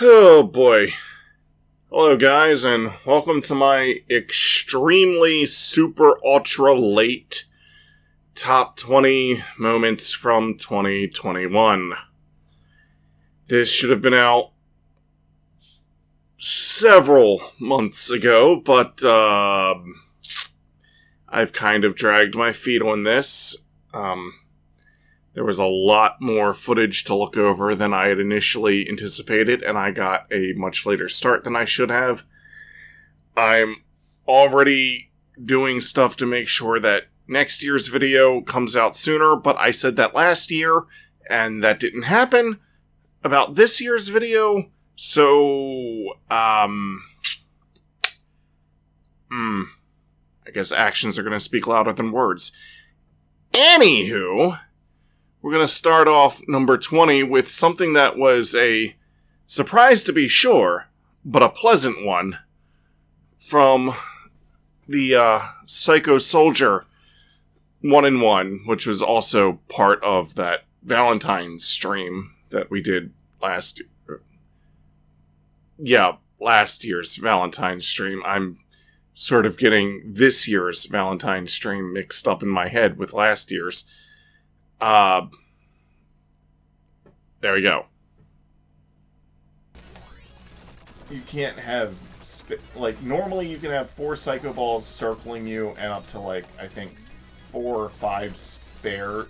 Oh boy. Hello guys, and welcome to my extremely super ultra late top 20 moments from 2021. This should have been out several months ago, but I've kind of dragged my feet on this. There was a lot more footage to look over than I had initially anticipated, and I got a much later start than I should have. I'm already doing stuff to make sure that next year's video comes out sooner, but I said that last year, and that didn't happen about this year's video, so, I guess actions are going to speak louder than words. Anywho, we're going to start off number 20 with something that was a surprise to be sure, but a pleasant one, from the Psycho Soldier 1-in-1, which was also part of that Valentine's stream that we did last year's Valentine's stream. I'm sort of getting this year's Valentine's stream mixed up in my head with last year's. There we go. You can't have, normally you can have 4 Psycho Balls circling you and up to, I think 4 or 5 spare,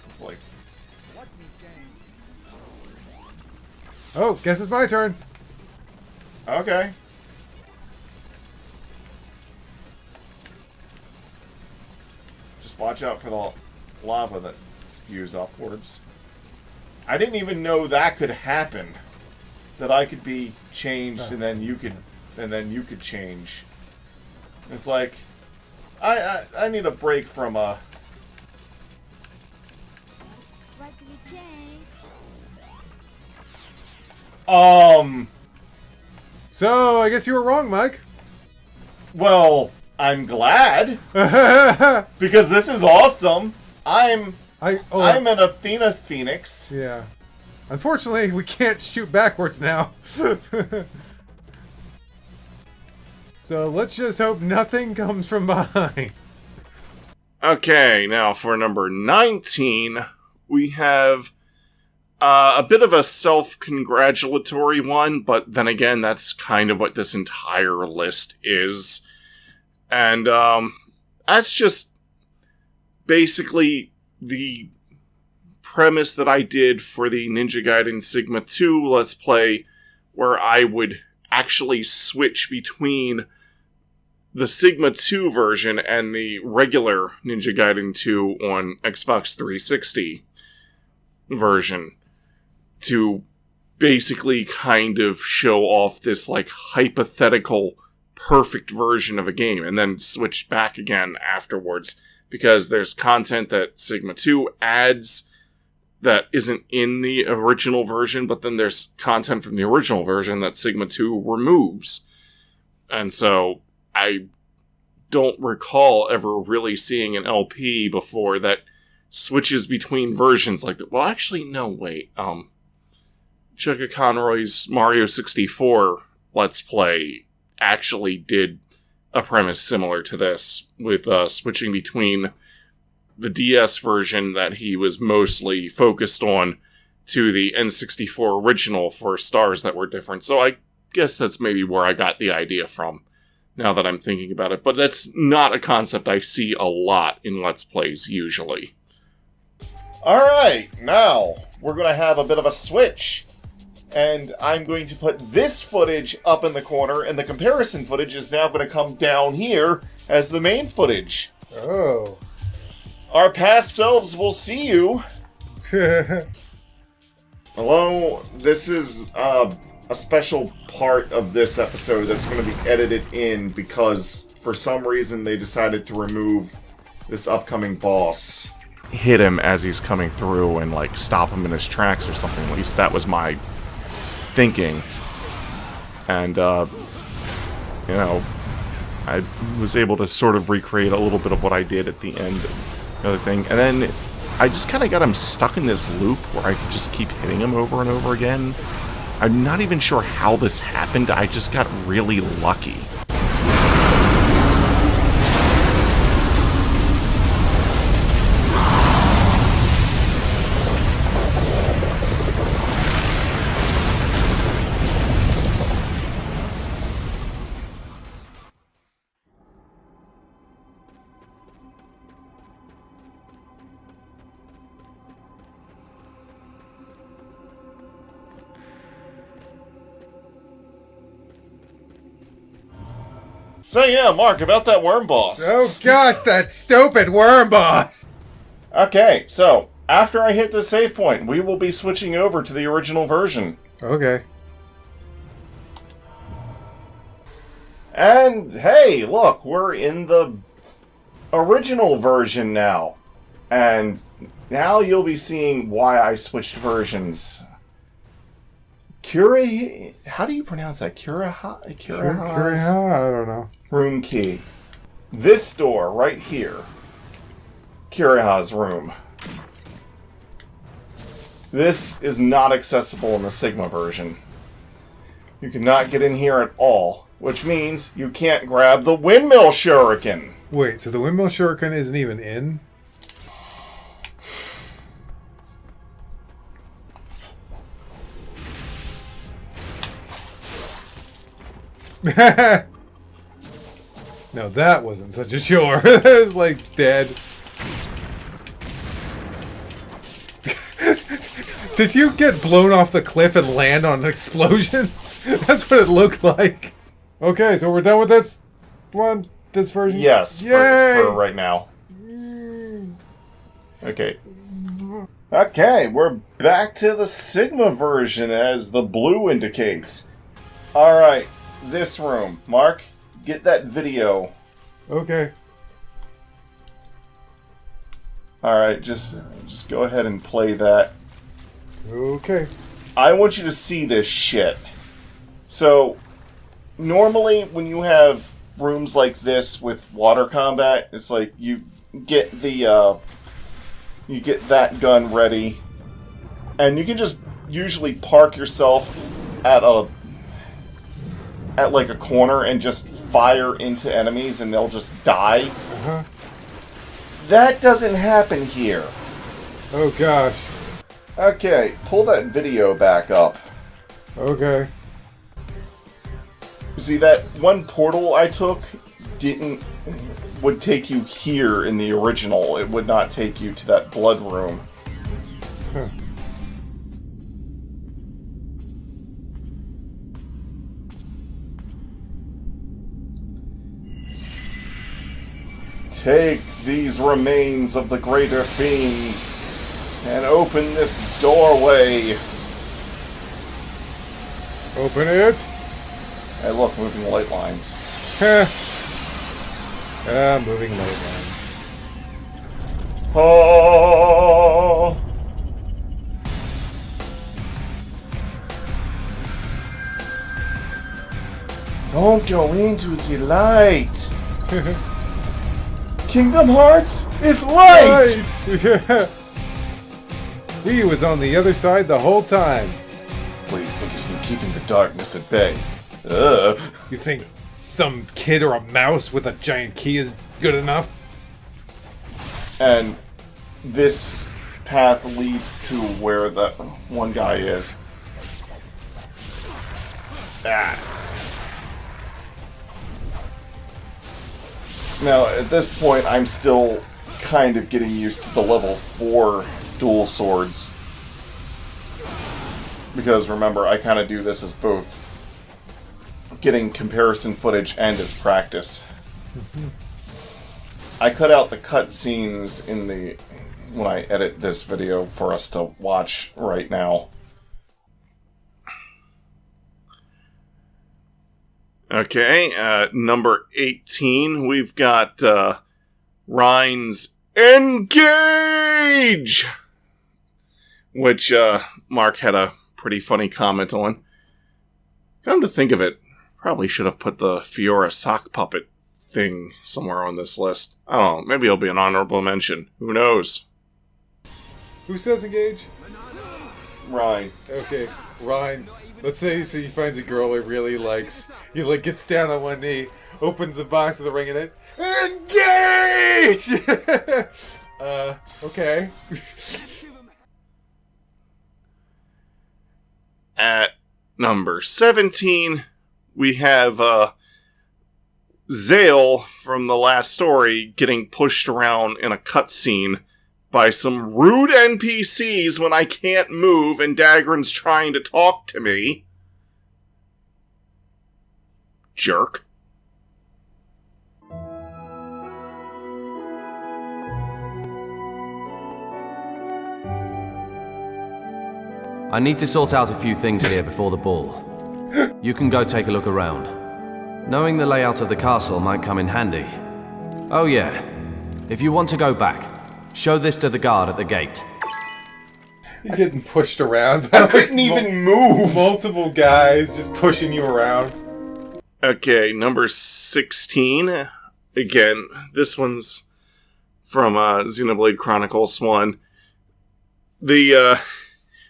Oh, guess it's my turn. Okay. Just watch out for the lava that spews upwards. I didn't even know that could happen. That I could be changed and then you could change. It's like I need a break from So, I guess you were wrong, Mike. Well, I'm glad. Because this is awesome. I'm an Athena Phoenix. Yeah. Unfortunately, we can't shoot backwards now. So let's just hope nothing comes from behind. Okay, now for number 19, we have a bit of a self-congratulatory one, but then again, that's kind of what this entire list is. And that's just basically the premise that I did for the Ninja Gaiden Sigma 2 Let's Play, where I would actually switch between the Sigma 2 version and the regular Ninja Gaiden 2 on Xbox 360 version to basically kind of show off this, hypothetical perfect version of a game, and then switch back again afterwards. Because there's content that Sigma 2 adds that isn't in the original version, but then there's content from the original version that Sigma 2 removes. And so, I don't recall ever really seeing an LP before that switches between versions like that. Well, actually, no, wait. Chugga Conroy's Mario 64 Let's Play actually did a premise similar to this, with switching between the DS version that he was mostly focused on to the N64 original for stars that were different. So I guess that's maybe where I got the idea from, now that I'm thinking about it. But that's not a concept I see a lot in Let's Plays, usually. Alright, now we're going to have a bit of a switch. And I'm going to put this footage up in the corner, and the comparison footage is now going to come down here as the main footage. Oh. Our past selves will see you. Hello, this is a special part of this episode that's going to be edited in because for some reason they decided to remove this upcoming boss. Hit him as he's coming through and, stop him in his tracks or something. At least that was my thinking. And, I was able to sort of recreate a little bit of what I did at the end of the other thing. And then I just kind of got him stuck in this loop where I could just keep hitting him over and over again. I'm not even sure how this happened, I just got really lucky. So yeah, Mark, about that worm boss. Oh gosh, that stupid worm boss! Okay, so after I hit the save point, we will be switching over to the original version. Okay. And hey, look, we're in the original version now. And now you'll be seeing why I switched versions. How do you pronounce that? Kuraha? I don't know. Room key. This door right here. Kiraha's room. This is not accessible in the Sigma version. You cannot get in here at all, which means you can't grab the windmill shuriken. Wait, so the windmill shuriken isn't even in? No, that wasn't such a chore. It was like dead. Did you get blown off the cliff and land on an explosion? That's what it looked like. Okay, so we're done with this one, this version? Yes, for right now. Okay. Okay, we're back to the Sigma version as the blue indicates. Alright, this room. Mark, get that video. Okay. Alright, just go ahead and play that. Okay. I want you to see this shit. So, normally when you have rooms like this with water combat, it's like you get the, you get that gun ready, and you can just usually park yourself at like a corner and just fire into enemies and they'll just die. Uh-huh. That doesn't happen here. Oh gosh. Okay, pull that video back up. Okay. See, that one portal I took would take you here in the original. It would not take you to that blood room. Huh. Take these remains of the greater fiends and open this doorway. Open it. Hey, look, moving light lines. Moving light lines. Oh. Don't go into the light. Kingdom Hearts is light! Yeah. He was on the other side the whole time. What do you think has been keeping the darkness at bay? Ugh. You think some kid or a mouse with a giant key is good enough? And this path leads to where that one guy is. Ah. Now, at this point, I'm still kind of getting used to the level 4 dual swords. Because remember, I kind of do this as both getting comparison footage and as practice. I cut out the cutscenes when I edit this video for us to watch right now. Okay, number 18, we've got Rhine's Engage! Which Mark had a pretty funny comment on. Come to think of it, probably should have put the Fiora sock puppet thing somewhere on this list. I don't know, maybe it'll be an honorable mention. Who knows? Who says engage? Rhine. Okay, Rhine. Let's say so he finds a girl he really likes. He like gets down on one knee, opens the box with the ring in it. Engage! Okay. At number 17, we have Zale from the last story getting pushed around in a cutscene by some rude NPCs when I can't move and Dagran's trying to talk to me. Jerk. I need to sort out a few things here before the ball. You can go take a look around. Knowing the layout of the castle might come in handy. Oh yeah, if you want to go back, show this to the guard at the gate. You're getting pushed around. I couldn't even move! Multiple guys just pushing you around. Okay, number 16. Again, this one's from Xenoblade Chronicles 1. The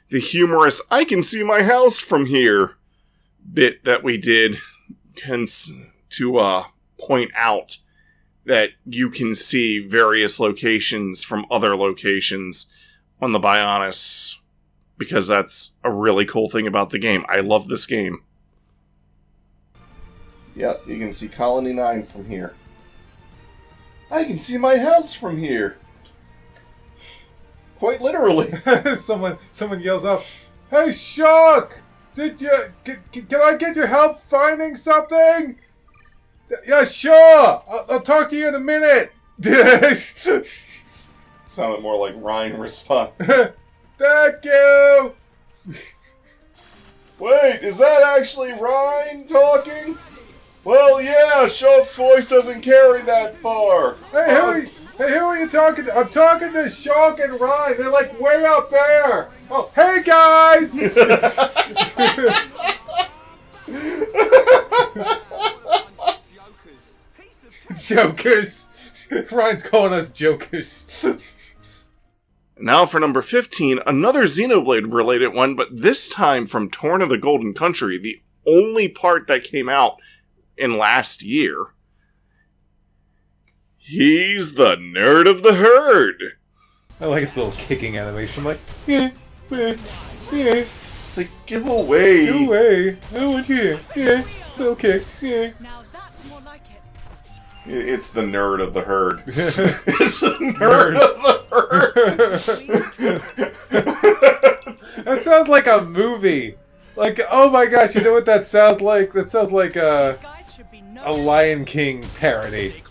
humorous "I can see my house from here" bit that we did to point out that you can see various locations from other locations on the Bionis, because that's a really cool thing about the game. I love this game. Yeah, you can see Colony 9 from here. I can see my house from here. Quite literally. someone yells up, "Hey, Shock! Can I get your help finding something?" "Yeah, sure! I'll talk to you in a minute!" Sounded more like Ryan response. "Thank you!" Wait, is that actually Ryan talking? Well, yeah, Shock's voice doesn't carry that far. Hey, who are you talking to? I'm talking to Shock and Ryan. They're like way up there. Oh, hey guys! Jokers. Ryan's calling us jokers. Now for number 15, another Xenoblade related one, but this time from Torn of the Golden Country, the only part that came out in last year. He's the nerd of the herd. I like its little kicking animation, like, yeah. Like, give away. Go away. I don't want you here. Yeah, okay, yeah. Now that's more like it. It's the nerd of the herd. It's the nerd of the herd. That sounds like a movie. Like, oh my gosh, you know what that sounds like? That sounds like a Lion King parody.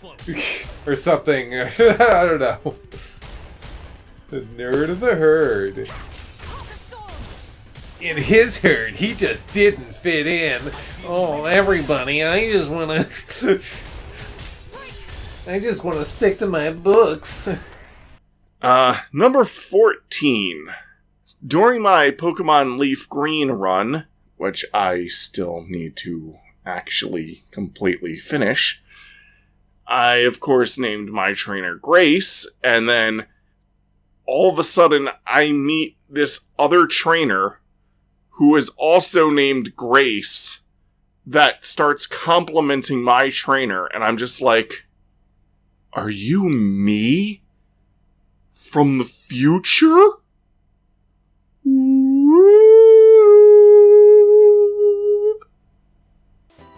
Or something. I don't know. The nerd of the herd. In his herd, he just didn't fit in. Oh, everybody, I just want to stick to my books. Number 14. During my Pokemon Leaf Green run, which I still need to actually completely finish, I, of course, named my trainer Grace, and then all of a sudden I meet this other trainer who is also named Grace that starts complimenting my trainer, and I'm just like, are you me? From the future?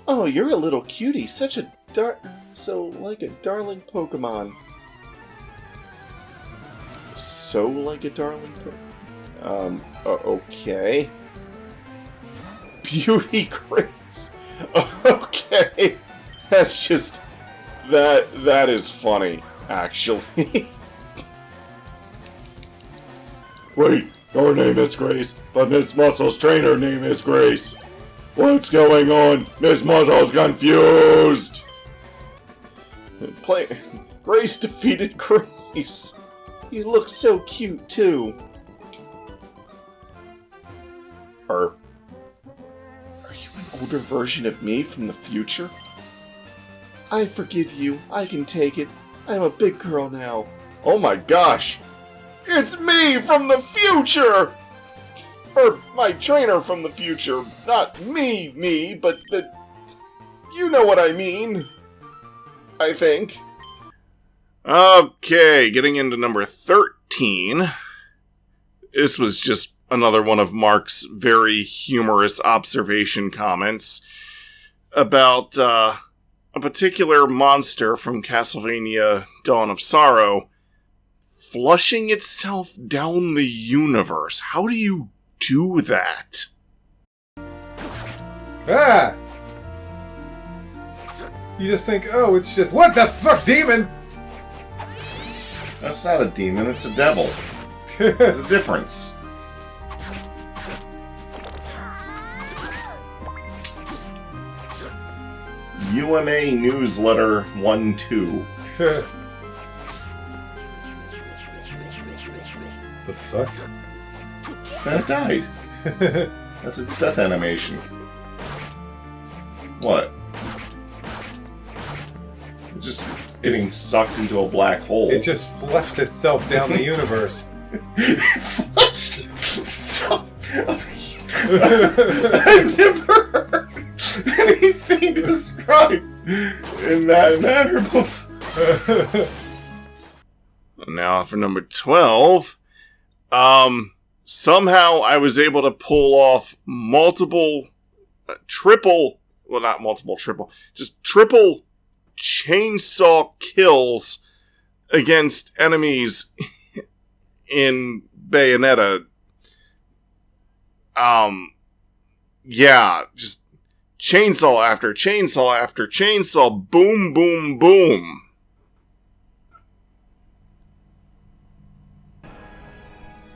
Oh, you're a little cutie. Such a like a darling Pokemon. So like a darling Pokemon. Okay. Beauty Grace. Okay. That's just... That is funny, actually. Wait, your name is Grace, but Miss Muscle's trainer name is Grace. What's going on? Miss Muscle's confused! Grace defeated Grace. You look so cute, too. Are you an older version of me from the future? I forgive you. I can take it. I'm a big girl now. Oh my gosh! It's me from the future! Or my trainer from the future. Not me, but the... You know what I mean. I think. Okay, getting into number 13. This was just another one of Mark's very humorous observation comments about a particular monster from Castlevania Dawn of Sorrow flushing itself down the universe. How do you do that? Ah! You just think, oh, it's just... What the fuck, demon? That's not a demon, it's a devil. There's a difference. UMA Newsletter 1-2. The fuck? And it died. That's its death animation. What? It's just getting sucked into a black hole. It just flushed itself down the universe. Flushed itself. I've never heard anything described in that manner before. Now for number 12. Somehow I was able to pull off triple chainsaw kills against enemies in Bayonetta. Yeah, just chainsaw after chainsaw after chainsaw, boom, boom, boom.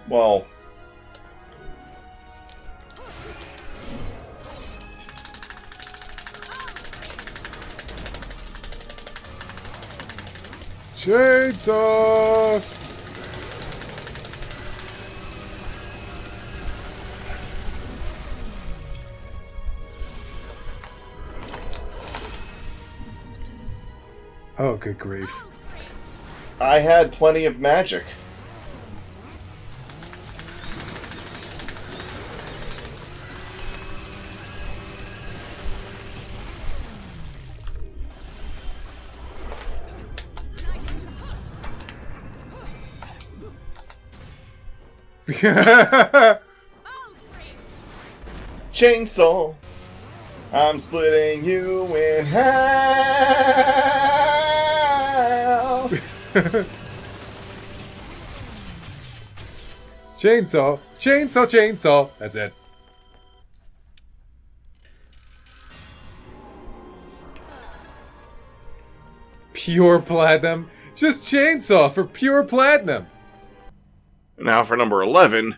Well... Chainsaw! Oh, good grief. I had plenty of magic. Chainsaw, I'm splitting you in half. Chainsaw, chainsaw, chainsaw. That's it. Pure platinum. Just chainsaw for pure platinum. Now for number 11.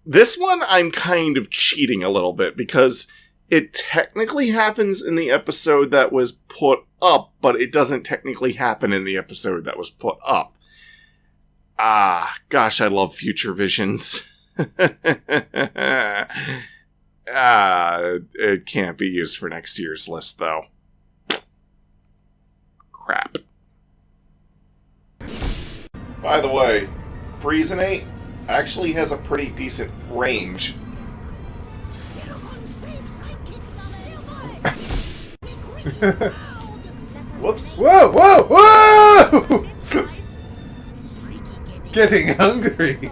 This one I'm kind of cheating a little bit because it technically happens in the episode that was put up, but it doesn't technically happen in the episode that was put up. Gosh, I love Future Visions. It can't be used for next year's list, though. Crap. By the way, Friesenate actually has a pretty decent range. Whoops. Whoa, whoa, whoa! Getting hungry.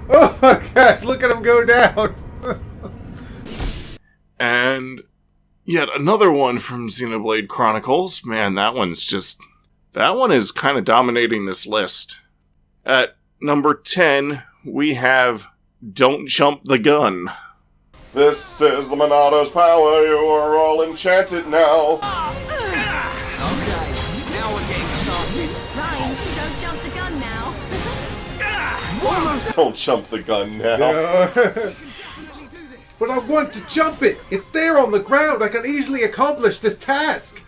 Oh my gosh, look at him go down. And yet another one from Xenoblade Chronicles. Man, that one is kind of dominating this list. At number 10, we have Don't Jump the Gun. This is the Monado's power, you are all enchanted now. Okay, now we're getting started. Ryan, don't jump the gun now. Don't jump the gun now. But I want to jump it. It's there on the ground. I can easily accomplish this task.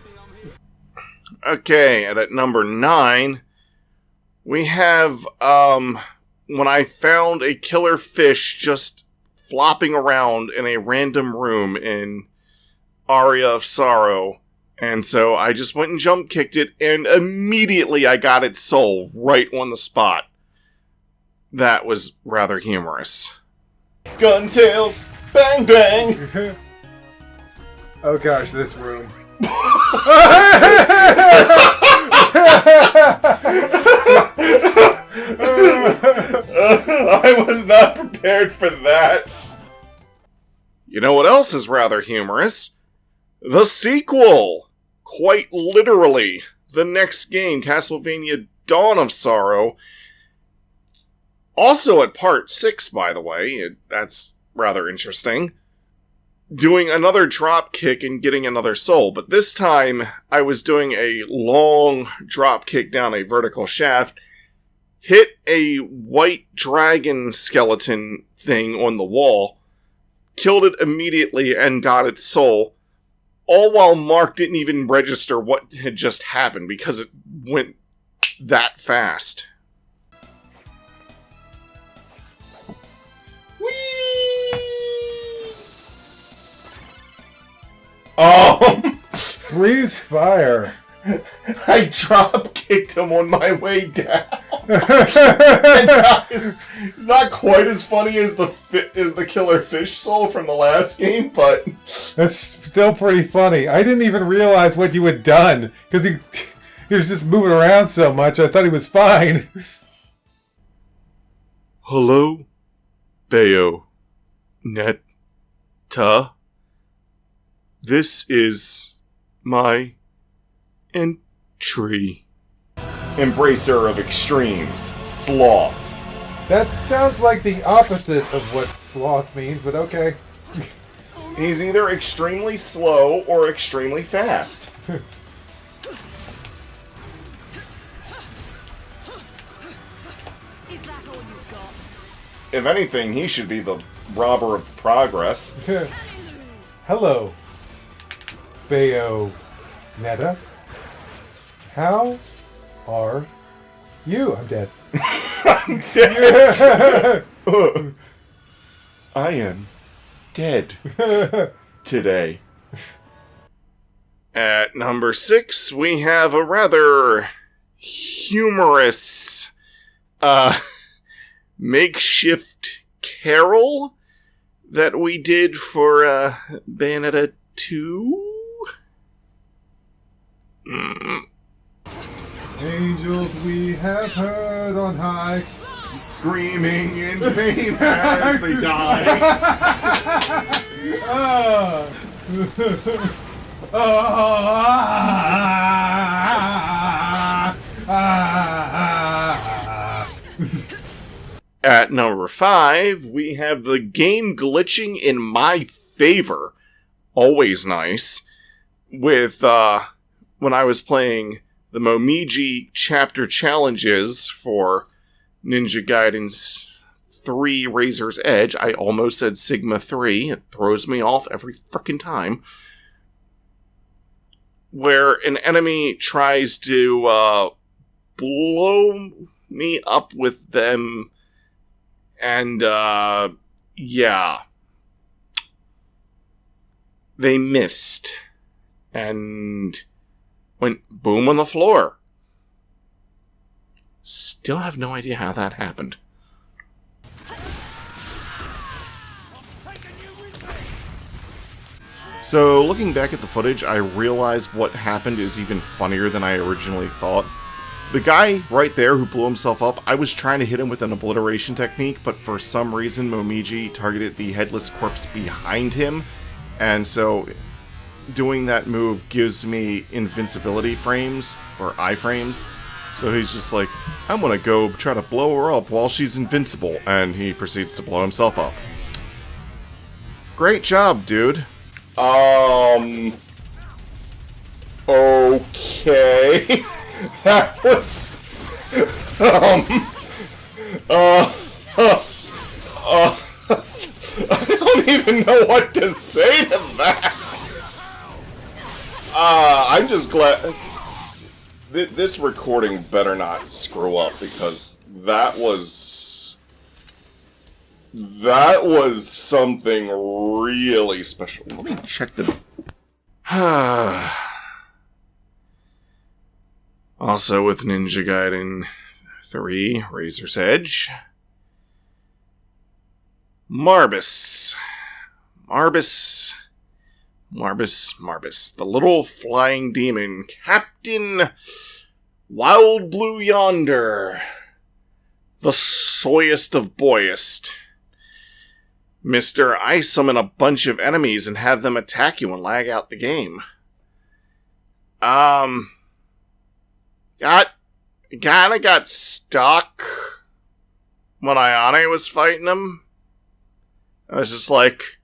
Okay, and at number 9, we have, when I found a killer fish just flopping around in a random room in Aria of Sorrow. And so I just went and jump kicked it, and immediately I got its soul right on the spot. that was rather humorous. Gun tails, bang bang! Oh gosh, this room. I was not prepared for that. You know what else is rather humorous? The sequel! Quite literally, the next game, Castlevania Dawn of Sorrow. Also at part 6, by the way. That's rather interesting. Doing another drop kick and getting another soul, but this time I was doing a long drop kick down a vertical shaft, hit a white dragon skeleton thing on the wall, killed it immediately and got its soul, all while Mark didn't even register what had just happened because it went that fast. Breathes fire. I drop kicked him on my way down. It's not quite as funny as the killer fish soul from the last game, but That's still pretty funny. I didn't even realize what you had done because he was just moving around so much. I thought he was fine. hello, Bayo, Netta. This is my entry. Embracer of extremes, sloth. That sounds like the opposite of what sloth means, but okay. He's either extremely slow or extremely fast. Is that all you've got? If anything, he should be the robber of progress. Hello, Bayo Netta. How are you? I'm dead. I'm dead. I am dead today. At number 6, we have a rather humorous makeshift carol that we did for Bayonetta 2. Angels we have heard on high. Screaming in pain as they die. At number 5, we have the game glitching in my favor. Always nice. With, when I was playing the Momiji chapter challenges for Ninja Gaiden 3 Razor's Edge. I almost said Sigma 3. It throws me off every frickin' time. Where an enemy tries to blow me up with them. And, yeah. They missed. And went boom on the floor. Still have no idea how that happened. So, looking back at the footage, I realized what happened is even funnier than I originally thought. The guy right there who blew himself up, I was trying to hit him with an obliteration technique, but for some reason Momiji targeted the headless corpse behind him, and so doing that move gives me invincibility frames, or iframes. So he's just like, I'm gonna go try to blow her up while she's invincible, and he proceeds to blow himself up. Great job, dude. Okay. That was... I don't even know what to say to that. I'm just glad... This recording better not screw up, because that was something really special. Let me check the... Also with Ninja Gaiden 3 Razor's Edge, Marbus. Marbus. Marbus. Marbus. The little flying demon. Captain Wild Blue Yonder. The soyest of boyest. Mister, I summon a bunch of enemies and have them attack you and lag out the game. Got stuck when Ayane was fighting him. I was just like,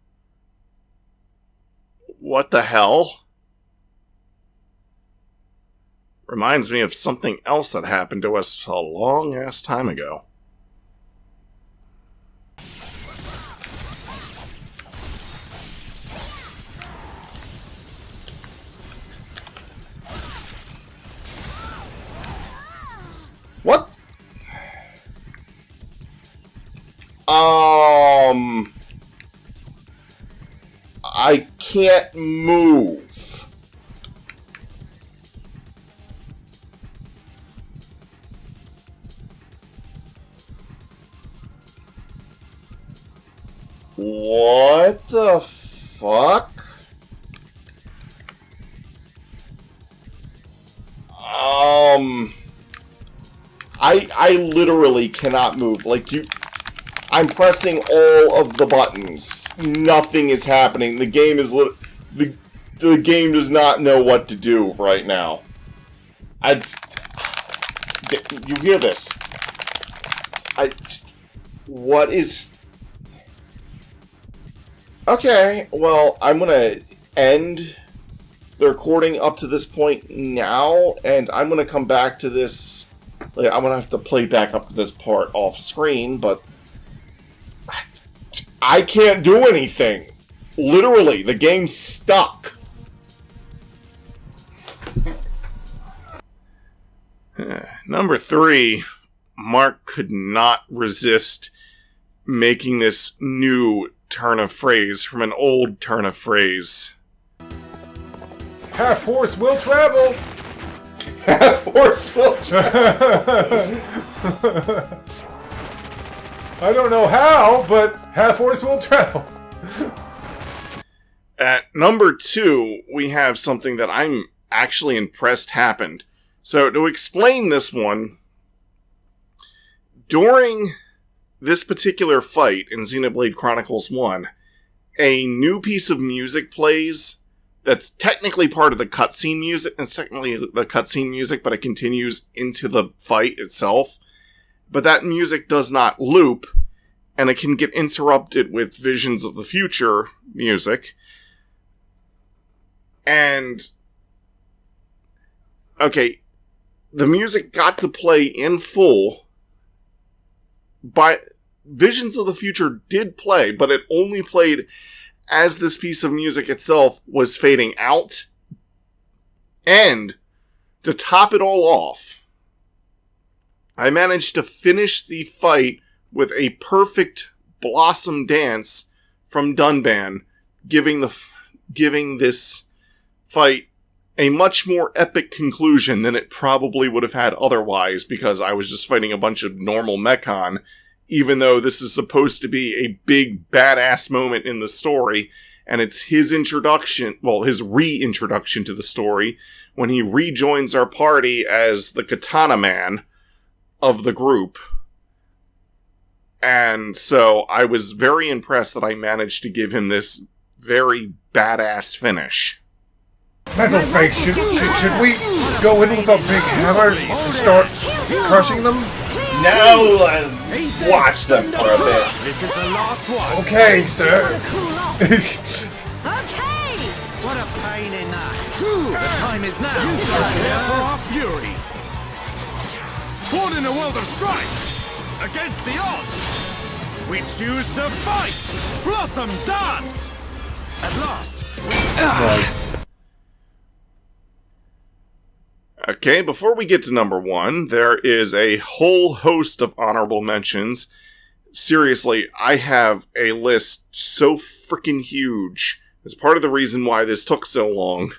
what the hell? Reminds me of something else that happened to us a long ass time ago. What? I can't move. What the fuck? I literally cannot move. Like, I'm pressing all of the buttons. Nothing is happening. The game is the game does not know what to do right now. You hear this? What is... Okay, well, I'm gonna end the recording up to this point now, and I'm gonna come back to this... Like, I'm gonna have to play back up to this part off screen, but... I can't do anything! Literally, the game's stuck! Number 3, Mark could not resist making this new turn of phrase from an old turn of phrase. Half horse will travel! Half horse will travel! I don't know how, but half horse will travel. At number 2, we have something that I'm actually impressed happened. So, to explain this one, during this particular fight in Xenoblade Chronicles 1, a new piece of music plays that's technically part of the cutscene music. It's technically the cutscene music, but it continues into the fight itself. But that music does not loop, and it can get interrupted with Visions of the Future music. And... okay, the music got to play in full, but Visions of the Future did play, but it only played as this piece of music itself was fading out. And, to top it all off, I managed to finish the fight with a perfect Blossom dance from Dunban, giving this fight a much more epic conclusion than it probably would have had otherwise, because I was just fighting a bunch of normal Mechon, even though this is supposed to be a big badass moment in the story, and it's his introduction, well, his reintroduction to the story, when he rejoins our party as the Katana Man of the group. And so I was very impressed that I managed to give him this very badass finish. Metalface, should we go in with a big hammer and start crushing them? No, watch them for a bit. This is the last one. Okay, sir. Okay! What a pain in that. The time is now. Prepare for our fury. Born in a world of strife, against the odds, we choose to fight. Blossom dance. At last. Nice. Okay, before we get to number 1, there is a whole host of honorable mentions. Seriously, I have a list so freaking huge. It's part of the reason why this took so long.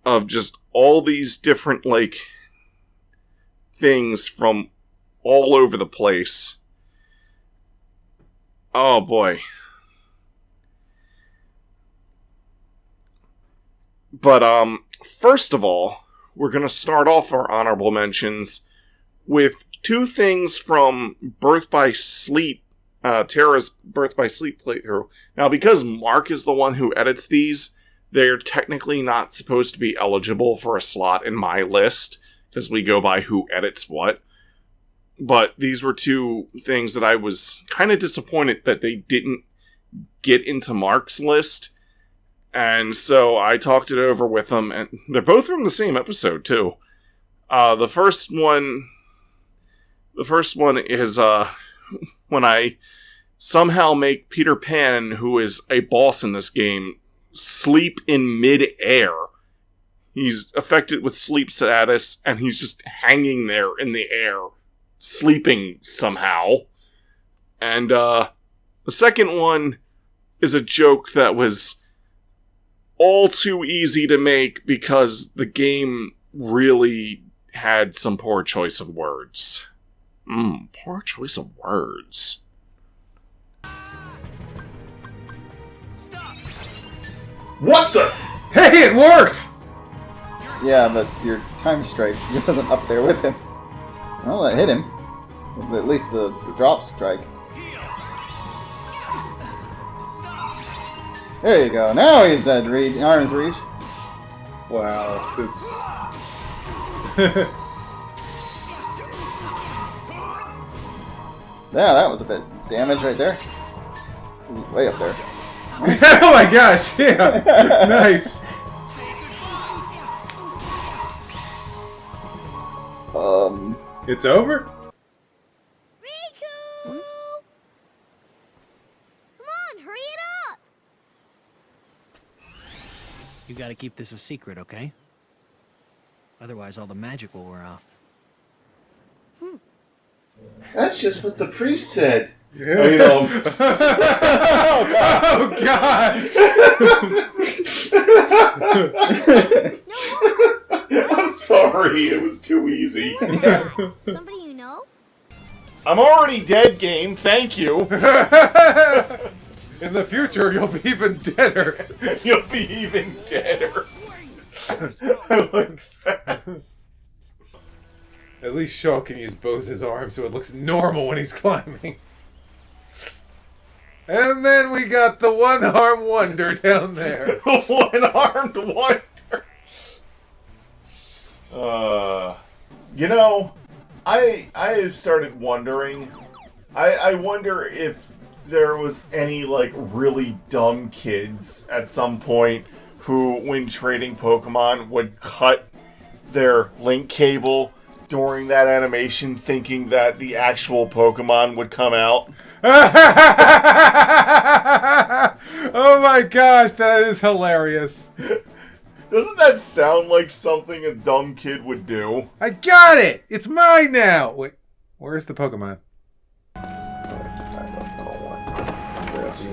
Of just all these different, like, things from all over the place. Oh boy. But first of all, we're gonna start off our honorable mentions with two things from Birth by Sleep, Terra's Birth by Sleep playthrough. Now, because Mark is the one who edits these, they're technically not supposed to be eligible for a slot in my list, because we go by who edits what. But these were two things that I was kind of disappointed that they didn't get into Mark's list. And so I talked it over with them, and they're both from the same episode, too. The first one is when I somehow make Peter Pan, who is a boss in this game, sleep in mid-air. He's affected with sleep status, and he's just hanging there in the air, sleeping somehow. And the second one is a joke that was all too easy to make because the game really had some poor choice of words. Poor choice of words. Stop! What the? Hey, it worked! Yeah, but your time strike, you wasn't up there with him. Well, that hit him. At least the drop strike. There you go. Now he's at arm's reach. Wow, it's... Yeah, that was a bit damage right there. Way up there. Oh my gosh, yeah! Nice! It's over? Riku! Come on, hurry it up! You gotta keep this a secret, okay? Otherwise all the magic will wear off. That's just what the priest said. Yeah. You know. Oh gosh! I'm sorry, it was too easy. What's that? Somebody you know? I'm already dead, game, thank you. In the future, you'll be even deader. You'll be even deader. I like that. At least Shaw can use both his arms so it looks normal when he's climbing. And then we got the one-armed wonder down there. One-armed wonder. You know, I have started wondering. I wonder if there was any, like, really dumb kids at some point who, when trading Pokemon, would cut their link cable during that animation thinking that the actual Pokemon would come out. Oh my gosh, that is hilarious. Doesn't that sound like something a dumb kid would do? I got it! It's mine now! Wait, where's the Pokemon?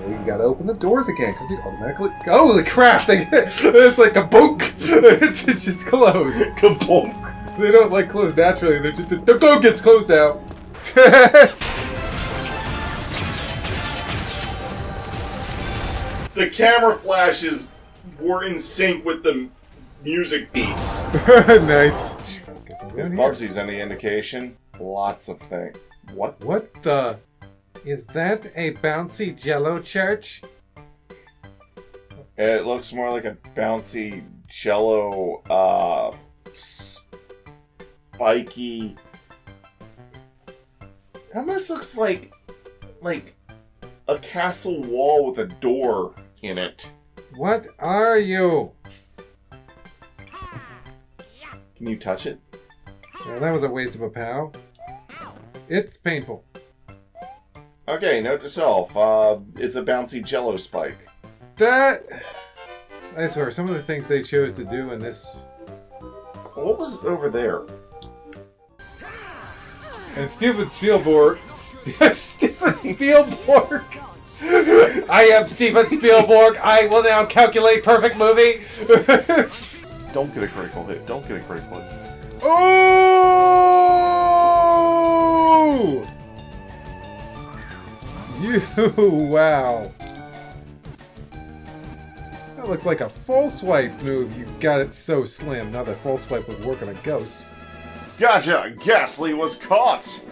We gotta open the doors again because they automatically. Holy crap! It's like a bonk! It's just closed. Kabonk. They don't like close naturally. They're just the door gets closed now. The camera flashes were in sync with the music beats. Nice. If Bubsy's any indication, lots of things. What? What the? Is that a bouncy Jello church? It looks more like a bouncy Jello, spiky. It almost looks like a castle wall with a door in it. What are you? Can you touch it? Yeah, that was a waste of a pow. It's painful. Okay, note to self. It's a bouncy Jello spike. That... I swear, some of the things they chose to do in this... What was over there? And Steven Spielberg... Steven Spielberg! I am Steven Spielberg. I will now calculate perfect movie. Don't get a critical hit. Don't get a critical hit. Oh! Wow. That looks like a full swipe move. You got it so slim. Now that full swipe would work on a ghost. Gotcha! Ghastly was caught!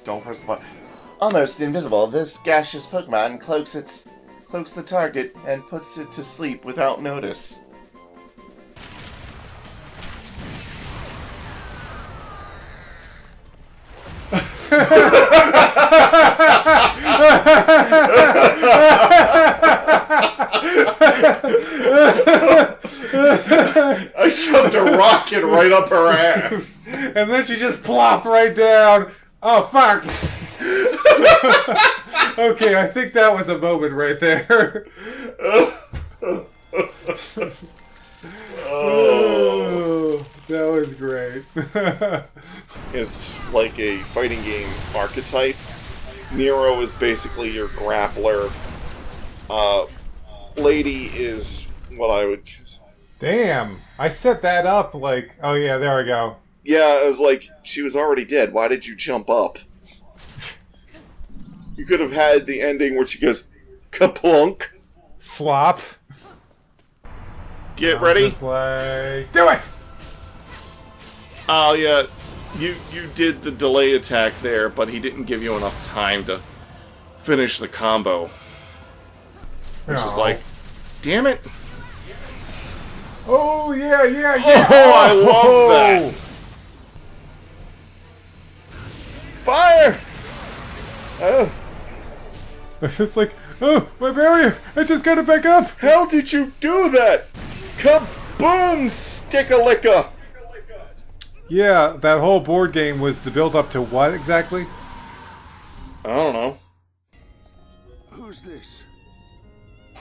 Don't press the button. Almost invisible, this gaseous Pokemon cloaks the target and puts it to sleep without notice. I shoved a rocket right up her ass. And then she just plopped right down. Oh, fuck. Okay, I think that was a moment right there. Oh, that was great. Is like a fighting game archetype. Nero is basically your grappler. Lady is what I would... Damn, I set that up like... Oh yeah, there we go. Yeah, it was like, she was already dead. Why did you jump up? You could have had the ending where she goes, kaplunk. Flop. Get ready. Just like... Do it! Oh, yeah. You did the delay attack there, but he didn't give you enough time to finish the combo. Which is like, damn it. Oh, yeah. Oh, I love that. Fire! Oh. It's like, oh, my barrier! I just got it back up! How did you do that? Kaboom, stick-a-licka! Yeah, that whole board game was the build-up to what exactly? I don't know. Who's this?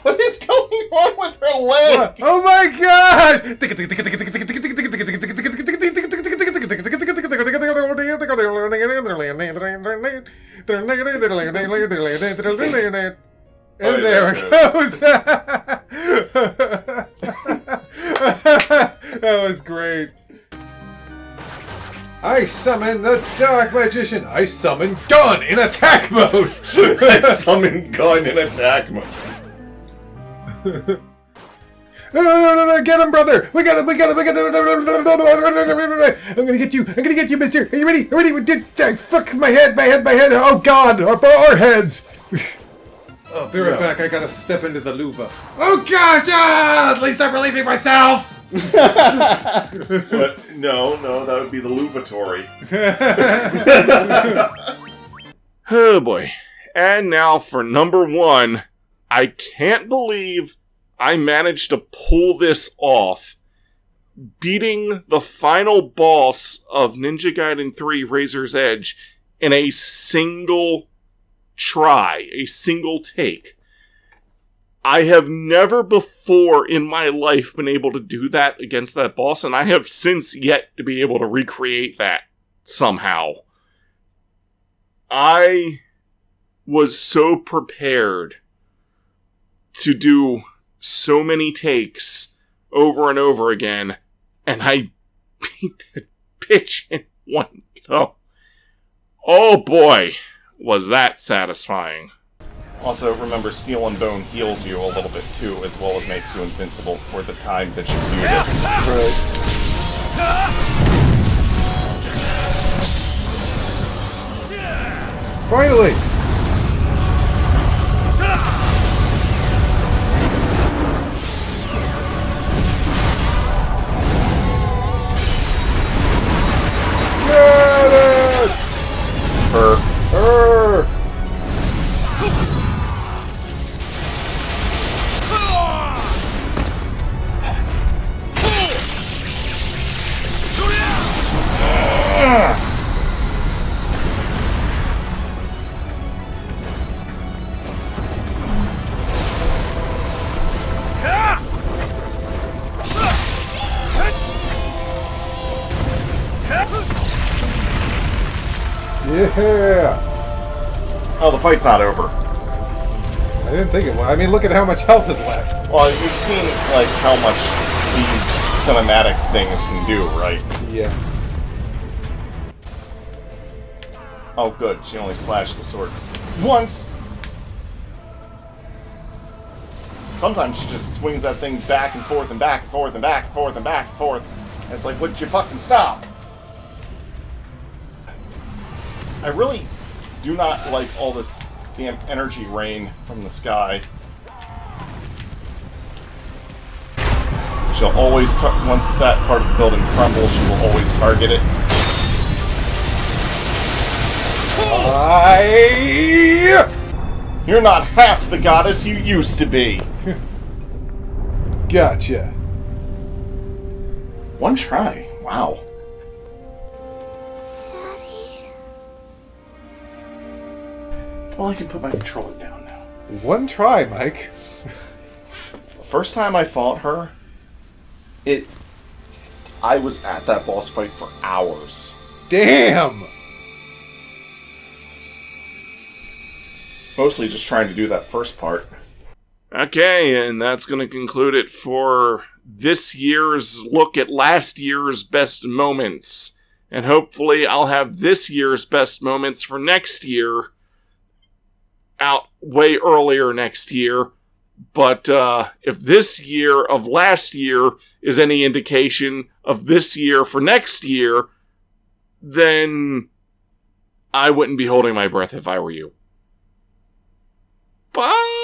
What is going on with her leg? Oh my gosh! And there it goes! That was great. I summon the Dark Magician! I summon Gun in attack mode! I summon gun in attack mode. No, get him, brother! We got him! I'm gonna get you, mister! Are you ready? Fuck, my head! Oh god, our heads! Oh, be right back, I gotta step into the luva. Oh gosh, at least I'm relieving myself! But no, that would be the Luvatory. Oh boy. And now for number 1. I can't believe I managed to pull this off. Beating the final boss of Ninja Gaiden 3 Razor's Edge in a single try, a single take. I have never before in my life been able to do that against that boss, and I have since yet to be able to recreate that somehow. I was so prepared to do so many takes over and over again, and I beat that bitch in one go. Oh boy, was that satisfying. Also, remember, Steel and Bone heals you a little bit too, as well as makes you invincible for the time that you use it. Finally! Get it! Her! Yeah! Oh, the fight's not over. I didn't think it was. I mean, look at how much health is left. Well, you've seen, like, how much these cinematic things can do, right? Yeah. Oh, good. She only slashed the sword once. Sometimes she just swings that thing back and forth and back and forth and back and forth and back and forth. And it's like, would you fucking stop? I really do not like all this damn energy rain from the sky. She'll always, once that part of the building crumbles, she will always target it. You're not half the goddess you used to be. Gotcha. One try. Wow. Daddy. Well, I can put my controller down now. One try, Mike. The first time I fought her, I was at that boss fight for hours. Damn! Mostly just trying to do that first part. Okay, and that's going to conclude it for this year's look at last year's best moments. And hopefully I'll have this year's best moments for next year out way earlier next year. But if this year of last year is any indication of this year for next year, then I wouldn't be holding my breath if I were you. Bye!